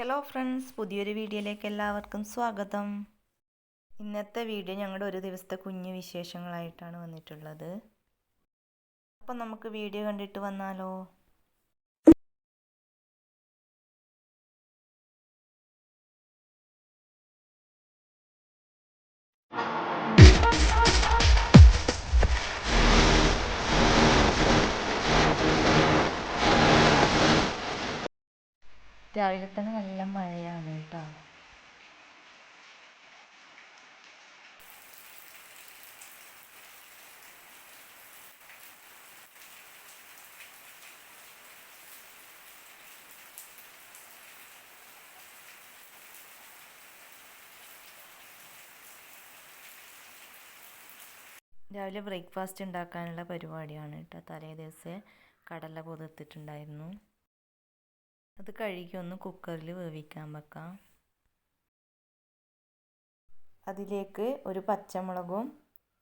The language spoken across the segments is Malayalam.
ഹലോ ഫ്രണ്ട്സ്, പുതിയൊരു വീഡിയോയിലേക്ക് എല്ലാവർക്കും സ്വാഗതം. ഇന്നത്തെ വീഡിയോ ഞങ്ങളുടെ ഒരു ദിവസത്തെ കുഞ്ഞു വിശേഷങ്ങളായിട്ടാണ് വന്നിട്ടുള്ളത്. അപ്പം നമുക്ക് വീഡിയോ കണ്ടിട്ട് വന്നാലോ. രാവിലെ തന്നെ നല്ല മഴയാണ് കേട്ടോ. രാവിലെ ബ്രേക്ക്ഫാസ്റ്റ് ഉണ്ടാക്കാനുള്ള പരിപാടിയാണ് കേട്ടോ. തലേ ദിവസം കടല കുതിർത്തിട്ടുണ്ടായിരുന്നു. അത് കഴുകി ഒന്ന് കുക്കറിൽ വേവിക്കാൻ വെക്കാം. അതിലേക്ക് ഒരു പച്ചമുളകും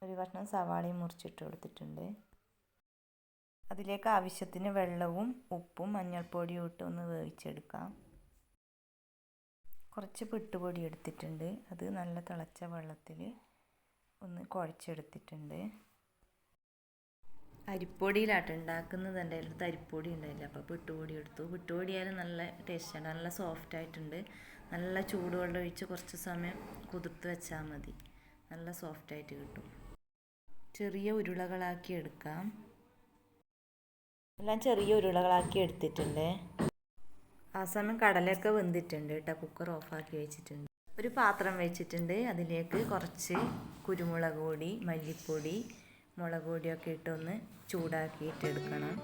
ഒരു കഷ്ണം സവാളയും മുറിച്ചിട്ട് കൊടുത്തിട്ടുണ്ട്. അതിലേക്ക് ആവശ്യത്തിന് വെള്ളവും ഉപ്പും മഞ്ഞൾപ്പൊടിയും ഇട്ട് ഒന്ന് വേവിച്ചെടുക്കാം. കുറച്ച് പുട്ടുപൊടി എടുത്തിട്ടുണ്ട്. അത് നല്ല തിളച്ച വെള്ളത്തിൽ ഒന്ന് കുഴച്ചെടുത്തിട്ടുണ്ട്. അരിപ്പൊടിയിലാട്ട് ഉണ്ടാക്കുന്നത് എൻ്റെ അടുത്ത് അരിപ്പൊടി ഉണ്ടായില്ല, അപ്പോൾ പുട്ടുപൊടി എടുത്തു. പുട്ടുപൊടി ആയാലും നല്ല ടേസ്റ്റാണ്, നല്ല സോഫ്റ്റ് ആയിട്ടുണ്ട്. നല്ല ചൂടുവെള്ളം ഒഴിച്ച് കുറച്ച് സമയം കുതിർത്ത് വെച്ചാൽ മതി, നല്ല സോഫ്റ്റായിട്ട് കിട്ടും. ചെറിയ ഉരുളകളാക്കി എടുക്കാം. എല്ലാം ചെറിയ ഉരുളകളാക്കി എടുത്തിട്ടുണ്ട്. ആ സമയം കടലയൊക്കെ വെന്തിട്ടുണ്ട് കേട്ടോ. കുക്കർ ഓഫാക്കി വെച്ചിട്ടുണ്ട്. ഒരു പാത്രം വെച്ചിട്ടുണ്ട്. അതിലേക്ക് കുറച്ച് കുരുമുളക് പൊടി, മല്ലിപ്പൊടി, മുളക് പൊടിയൊക്കെ ഇട്ടൊന്ന് ചൂടാക്കിയിട്ടെടുക്കണം.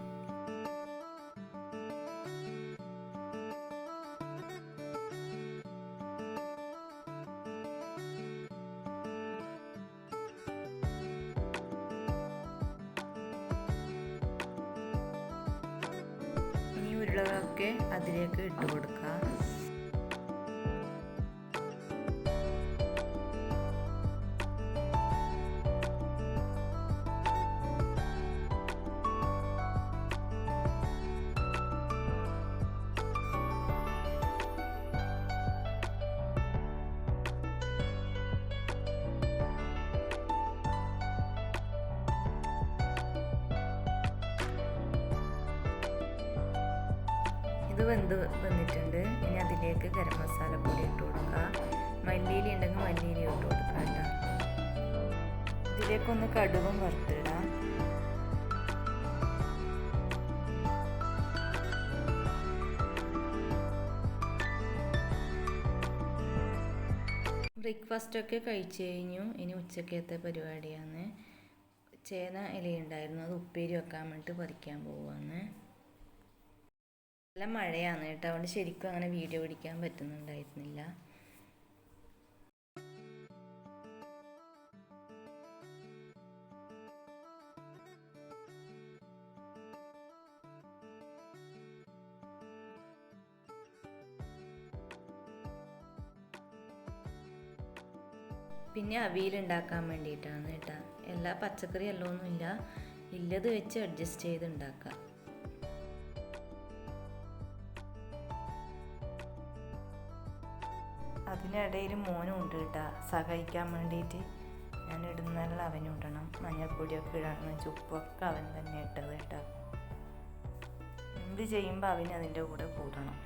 ഇനി ഉരുളകളൊക്കെ അതിലേക്ക് ഇട്ട് കൊടുക്കാം. ഇത് വന്നിട്ടുണ്ട്. ഇനി അതിലേക്ക് ഗരം മസാലപ്പൊടി ഇട്ട് കൊടുക്കുക. മല്ലിയില ഉണ്ടെങ്കിൽ മല്ലിയില ഇട്ട് കൊടുക്കുക കേട്ടോ. ഇതിലേക്കൊന്ന് കടുകും വറുത്തിടാം. ബ്രേക്ക്ഫാസ്റ്റൊക്കെ കഴിച്ചു കഴിഞ്ഞു. ഇനി ഉച്ചക്കത്തെ പരിപാടിയാണ്. ചേന ഇലയുണ്ടായിരുന്നു, അത് ഉപ്പേരി വെക്കാൻ വേണ്ടിയിട്ട് പറിക്കാൻ പോവുകയാണ്. നല്ല മഴയാണ് കേട്ടോ, അതുകൊണ്ട് ശരിക്കും അങ്ങനെ വീഡിയോ പിടിക്കാൻ പറ്റുന്നുണ്ടായിരുന്നില്ല. പിന്നെ അവിയലുണ്ടാക്കാൻ വേണ്ടിയിട്ടാണ് കേട്ടോ. എല്ലാ പച്ചക്കറി എല്ലൊന്നുമില്ല, ഇല്ലത് വെച്ച് അഡ്ജസ്റ്റ് ചെയ്ത് ഉണ്ടാക്കാം. അതിനിടയിൽ മോനും ഉണ്ട് കേട്ടോ, സഹായിക്കാൻ വേണ്ടിയിട്ട്. ഞാൻ ഇടുന്നതിൽ അവനും ഇടണം. മഞ്ഞൾപ്പൊടിയൊക്കെ ഇടണം, ഉപ്പൊക്കെ അവൻ തന്നെ ഇട്ടത് കേട്ടോ. എന്ത് ചെയ്യുമ്പോൾ അവന് അതിൻ്റെ കൂടെ കൂടണം.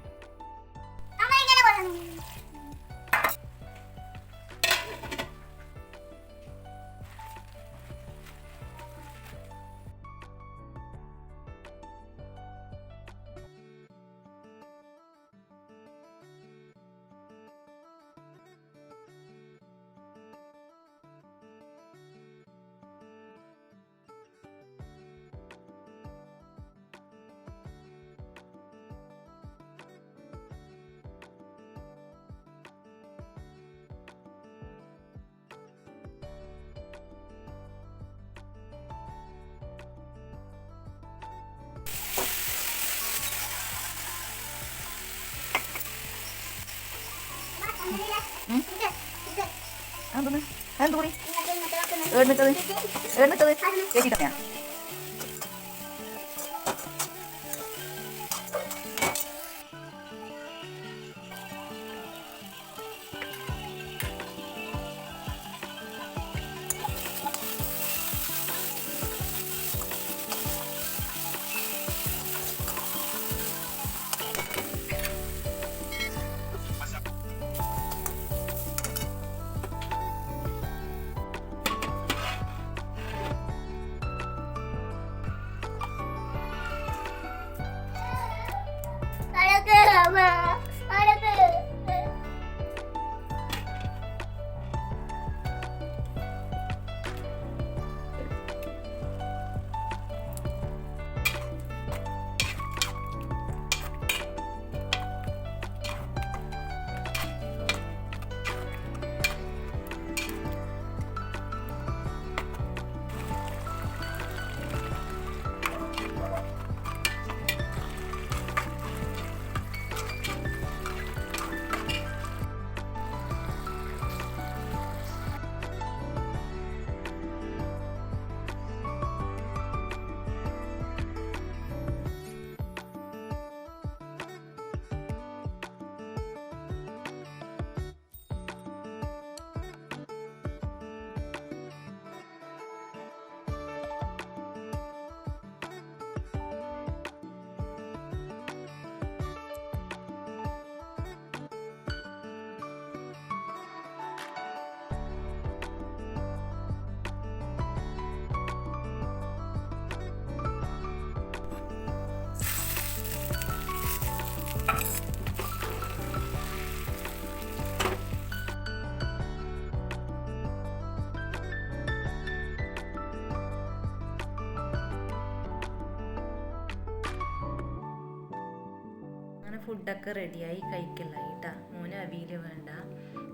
ഫുഡൊക്കെ റെഡിയായി കഴിക്കലായി കേട്ടാ. മോന് അവിയൽ വേണ്ട,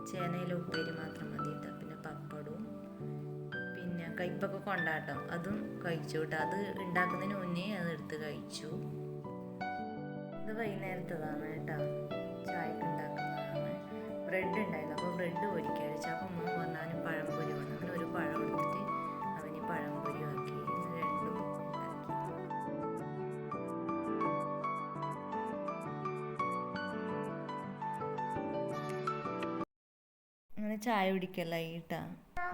ചേനയില ഉപ്പേരി മാത്രം മതി കേട്ടോ. പിന്നെ പപ്പടവും പിന്നെ കയ്പ്പൊക്കെ കൊണ്ടാട്ടം അതും കഴിച്ചു കേട്ടോ. അത് ഉണ്ടാക്കുന്നതിന് മുന്നേ അത് എടുത്ത് കഴിച്ചു. ഇത് വൈകുന്നേരത്തതാണ് കേട്ടോ, ചായക്ക് ഉണ്ടാക്കുന്നതാണ്. ബ്രെഡ് ഉണ്ടായിരുന്നു, അപ്പോൾ ബ്രെഡ് പൊരിക്കാൻ വെച്ചാൽ അപ്പം മോൻ പറഞ്ഞാലും പഴംപൊരി വേണം. അങ്ങനെ ഒരു പഴം എടുത്തിട്ട് അവന് പഴംപൊരി ആക്കി. ഇത് രണ്ടും ഉണ്ടാക്കി. അങ്ങനെ ചായ കുടിക്കലായി കേട്ടാ.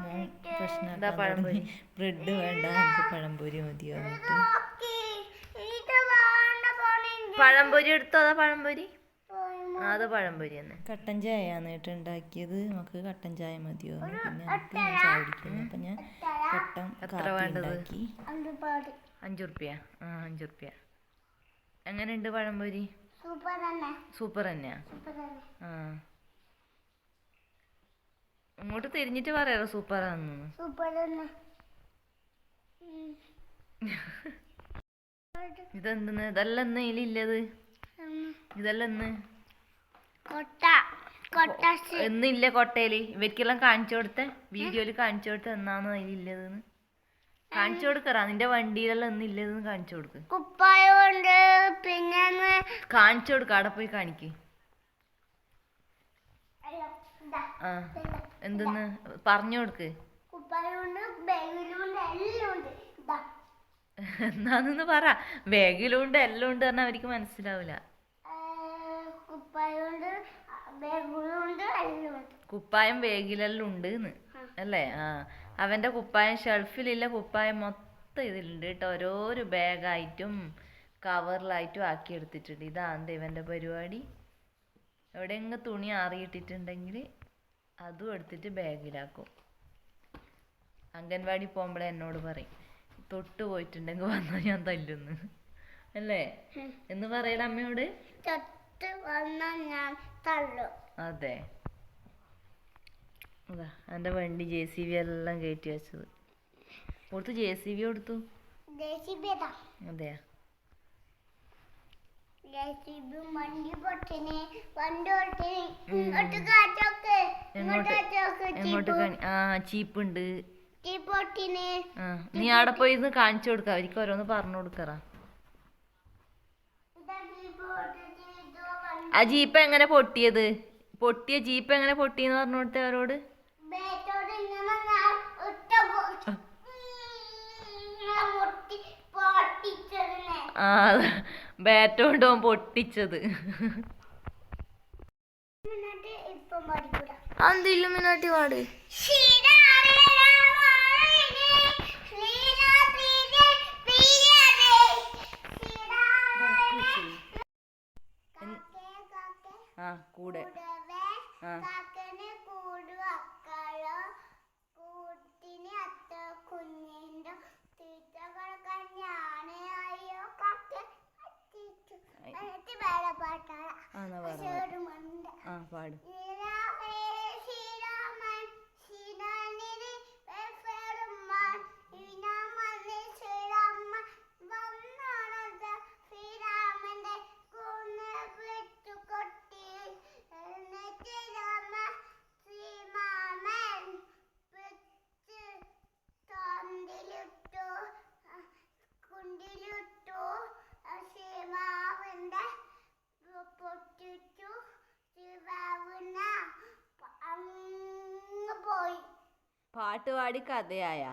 മോൻ പ്രശ്നം ബ്രെഡ് വേണ്ട, നമുക്ക് പഴംപൊരി മതിയോ എന്നിട്ട് പഴംപൊരി എടുത്തോ. അതാ പഴംപൊരി, അത് പഴംപൊരി തന്നെ. കട്ടൻ ചായയാണ് കേട്ടോ ഉണ്ടാക്കിയത്. നമുക്ക് കട്ടൻ ചായ മതിയോ, പിന്നെ നമുക്ക് ചായ കുടിക്കുന്നു. അപ്പം ഞാൻ കട്ടൻ ഉണ്ടാക്കി. 5 റുപ്യ. 5 റുപ്യ. എങ്ങനെയുണ്ട് പഴംപൊരി? സൂപ്പർ തന്നെയാ. ഇങ്ങോട്ട് തിരിഞ്ഞിട്ട് പറയാറോ സൂപ്പറാന്ന്. ഇതെന്തെന്ന്? ഇതെല്ലാം ഇന്ന് ഇതിലില്ലത്. ഇതെല്ലാം എന്നില്ല കൊട്ടയില്. ഇവർക്കെല്ലാം കാണിച്ചു കൊടുത്ത വീഡിയോയില് കാണിച്ചു കൊടുത്ത എന്നാന്ന് അതിലില്ലതെന്ന് കാണിച്ചു കൊടുക്കറാ. നിന്റെ വണ്ടിയിലെല്ലാം എന്നില്ലതെന്ന് കാണിച്ചു കൊടുക്ക്. കുപ്പായുണ്ട്, പിന്നെ കാണിച്ചു കൊടുക്ക. അവിടെ പോയി കാണിക്ക്. എന്തെന്ന് പറഞ്ഞു കൊടുക്ക്. എന്നാന്ന് പറ. ബാഗിലുണ്ട് എല്ലാം ഉണ്ട് പറഞ്ഞാൽ അവർക്ക് മനസ്സിലാവില്ല. കുപ്പായം ബാഗിലെല്ലാം ഉണ്ട് അല്ലേ? അവന്റെ കുപ്പായം ഷെൽഫിലില്ല. കുപ്പായം മൊത്തം ഇതിലുണ്ട് കേട്ടോ. ഓരോരോ ബാഗായിട്ടും കവറിലായിട്ടും ആക്കി എടുത്തിട്ടുണ്ട്. ഇതാണ് ഇവന്റെ പരിപാടി. എവിടെയെങ്കിലും തുണി ആറിയിട്ടിട്ടുണ്ടെങ്കിൽ അതും എടുത്തിട്ട് ബാഗിലാക്കും. അംഗൻവാടി പോകുമ്പോഴേ എന്നോട് പറയും, തൊട്ട് പോയിട്ടുണ്ടെങ്കിൽ വന്നാൽ ഞാൻ തല്ലുന്നു അല്ലേ എന്ന് പറയല അമ്മയോട്. അതെ. അതാ എൻ്റെ വണ്ടി JCB എല്ലാം കയറ്റി വെച്ചത്. കൊടുത്തു JCB കൊടുത്തു. അതെയാ. എങ്ങോട്ട്? ചീപ്പുണ്ട്. നീ അവിടെ പോയി കാണിച്ചു കൊടുക്ക. അവർക്ക് ഓരോന്ന് പറഞ്ഞു കൊടുക്കറ. ആ ജീപ്പ് എങ്ങനെ പൊട്ടിയത്? പൊട്ടിയ ജീപ്പ് എങ്ങനെ പൊട്ടിയെന്ന് പറഞ്ഞു കൊടുത്തേ അവരോട്. ബാറ്റ് കൊണ്ട് പൊട്ടിച്ചത്. ഇല്ലുമിനാട്ടി പാട്. കൂടെ പാട്. പാട്ട് പാടി കഥയായ.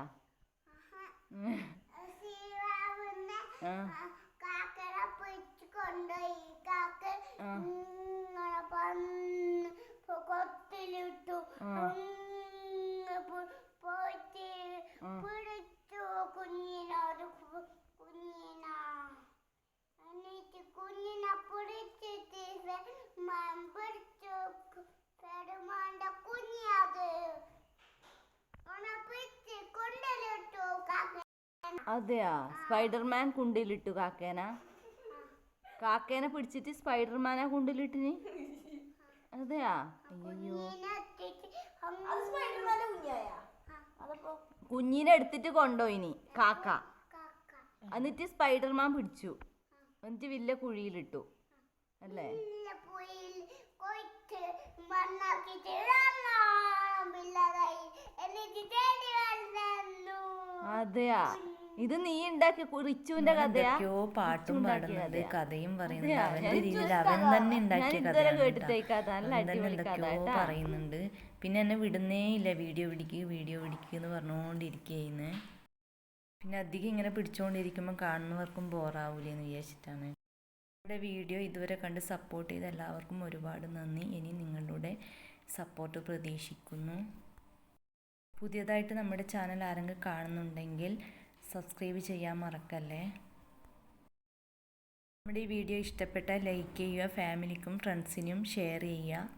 അതെയാ. സ്പൈഡർമാൻ കുണ്ടിലിട്ടു കാക്കേന. കാക്കേനെ പിടിച്ചിട്ട് സ്പൈഡർമാനാ കുണ്ടിലിട്ടിന്. അതെയാ. അയ്യോ. കുഞ്ഞിനെ എടുത്തിട്ട് കൊണ്ടോയിനി കാക്ക. എന്നിട്ട് സ്പൈഡർമാൻ പിടിച്ചു. എന്നിട്ട് വലിയ കുഴിയിലിട്ടു അല്ലേ? അതെയാ, ഇത് നീ ഉണ്ടാക്കിയ റിച്ചുവിന്റെ കഥയാ? എന്തൊക്കെയോ പാട്ടും പാടുന്നുണ്ട്, കഥയും പറയുന്നുണ്ട്. അവന്റെ രീതിയിൽ അവൻ തന്നെ ഉണ്ടാക്കിയ കഥയാണ് കേട്ടോ. അവൻ തന്നെ എന്തൊക്കെയോ പറയുന്നുണ്ട്. പിന്നെ എന്നെ വിടുന്നേ ഇല്ല, വീഡിയോ പിടിക്കുക എന്ന് പറഞ്ഞുകൊണ്ടിരിക്കുകയെന്ന്. പിന്നെ അധികം ഇങ്ങനെ പിടിച്ചുകൊണ്ടിരിക്കുമ്പോൾ കാണുന്നവർക്കും ബോറാവൂലെന്ന് വിചാരിച്ചിട്ടാണ്. നമ്മുടെ വീഡിയോ ഇതുവരെ കണ്ട് സപ്പോർട്ട് ചെയ്ത എല്ലാവർക്കും ഒരുപാട് നന്ദി. ഇനി നിങ്ങളുടെ സപ്പോർട്ട് പ്രതീക്ഷിക്കുന്നു. പുതിയതായിട്ട് നമ്മുടെ ചാനൽ ആരെങ്കിലും കാണുന്നുണ്ടെങ്കിൽ സബ്സ്ക്രൈബ് ചെയ്യാൻ മറക്കല്ലേ. നമ്മുടെ ഈ വീഡിയോ ഇഷ്ടപ്പെട്ടാൽ ലൈക്ക് ചെയ്യുക, ഫാമിലിക്കും ഫ്രണ്ട്സിനും ഷെയർ ചെയ്യുക.